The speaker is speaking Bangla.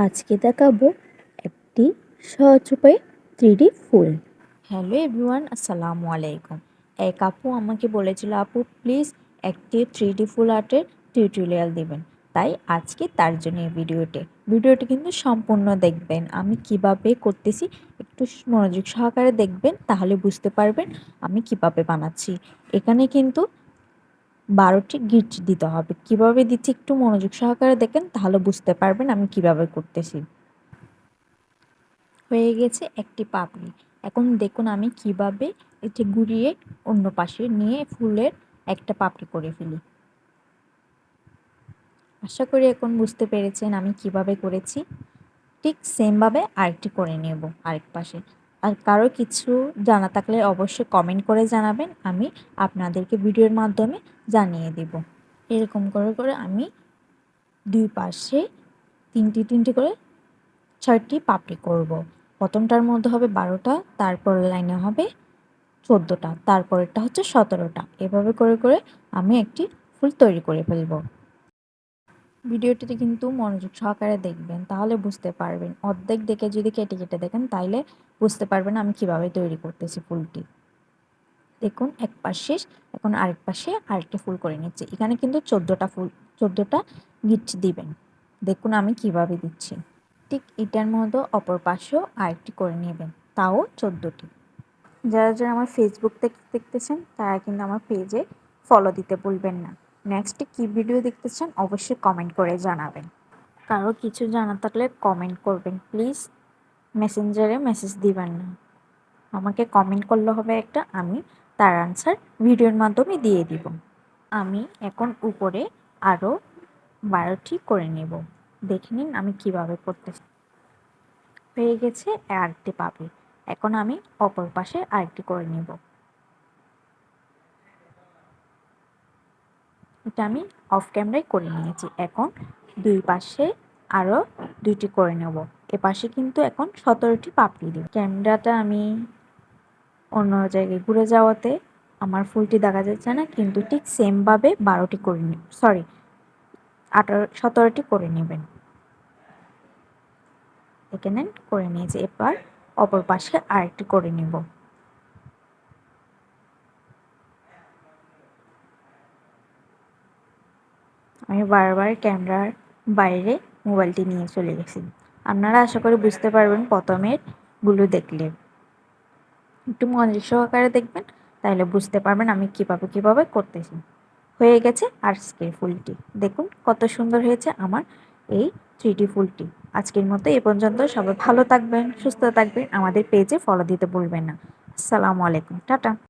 আজকে দেখাবো একটি সহজ উপায়ে 3D ফুল। হ্যালো এভরিওয়ান, আসসালামু আলাইকুম। এক আপু আমাকে বলেছিল, আপু প্লিজ একটি 3D ফুল আর্টের টিউটোরিয়াল দিবেন। তাই আজকে তার জন্য এই ভিডিওটি কিন্তু সম্পূর্ণ দেখবেন। আমি কিভাবে করতেছি একটু মনোযোগ সহকারে দেখবেন, তাহলে বুঝতে পারবেন আমি কিভাবে বানাচ্ছি। এখানে কিন্তু 12টি গিট দিতে হবে। কিভাবে দিচ্ছি একটু মনোযোগ সহকারে দেখেন, তাহলে বুঝতে পারবেন আমি কিভাবে করতেছি। হয়ে গেছে একটি পাপড়ি। এখন দেখুন আমি কিভাবে এটি ঘুরিয়ে অন্য পাশে নিয়ে ফুলের একটা পাপড়ি করে ফেলি। আশা করি এখন বুঝতে পেরেছেন আমি কিভাবে করেছি। ঠিক সেমভাবে আরেকটি করে নেব আরেক পাশে। আর কারো কিছু জানা থাকলে অবশ্যই কমেন্ট করে জানাবেন, আমি আপনাদেরকে ভিডিওর মাধ্যমে জানিয়ে দেব। এরকম করে করে আমি দুই পাশে তিনটি করে 6টি পাপড়ি করব। প্রথমটার মধ্যে হবে 12টা, তারপরের লাইনে হবে 14টা, তারপরেরটা হচ্ছে 17টা। এভাবে করে করে আমি একটি ফুল তৈরি করে ফেলব। ভিডিওটিতে কিন্তু মনোযোগ সহকারে দেখবেন, তাহলে বুঝতে পারবেন। অর্ধেক দেখে যদি কেটে কেটে দেখেন তাইলে বুঝতে পারবেন আমি কিভাবে তৈরি করতেছি ফুলটি। দেখুন এক পাশ শেষ, এখন আরেক পাশে আরেকটি ফুল করে নিচ্ছি। এখানে কিন্তু 14টা গিট দিবেন। দেখুন আমি কিভাবে দিচ্ছি। ঠিক এটার মতো অপর পাশেও আরেকটি করে নেবেন, তাও 14টি। যারা যারা আমার ফেসবুক থেকে দেখতেছেন তারা কিন্তু আমার পেজে ফলো দিতে ভুলবেন না। নেক্সটে কী ভিডিও দেখতে চান অবশ্যই কমেন্ট করে জানাবেন। কারো কিছু জানা থাকলে কমেন্ট করবেন প্লিজ, মেসেঞ্জারে মেসেজ দিবেন না। আমাকে কমেন্ট করলে হবে একটা, আমি তার আনসার ভিডিওর মাধ্যমে দিয়ে দিব। আমি এখন উপরে আরও 12টি করে নেব। দেখে নিন আমি কিভাবে করতেছি। হয়ে গেছে আরেকটি পাপড়ি। এখন আমি অপর পাশে আরেকটি করে নেব। এটা আমি অফ ক্যামেরায় করে নিয়েছি। এখন দুই পাশে আরও 2টি করে নেব। এপাশে কিন্তু এখন 17টি পাপড়ি দিব। ক্যামেরাটা আমি অন্য জায়গায় ঘুরে যাওয়াতে আমার ফুলটি দেখা যাচ্ছে না, কিন্তু ঠিক সেমভাবে 12টি করে নিব, সরি 17টি করে নেবেন। দেখে নেন করে নিয়েছি। এবার অপর পাশে আরেকটি করে নেব। আমি বারবার ক্যামেরার বাইরে মোবাইলটি নিয়ে চলে গেছি। আপনারা আশা করি বুঝতে পারবেন প্রথমের গুলো দেখলে। একটু মনোযোগ সহকারে দেখবেন, তাহলে বুঝতে পারবেন আমি কিভাবে করতেছি। হয়ে গেছে আজকের ফুলটি। দেখুন কত সুন্দর হয়েছে আমার এই 3D ফুলটি। আজকের মতো এ পর্যন্ত। সবাই ভালো থাকবেন, সুস্থ থাকবেন, আমাদের পেজে ফলো দিতে ভুলবেন না। আসসালামু আলাইকুম, টাটা।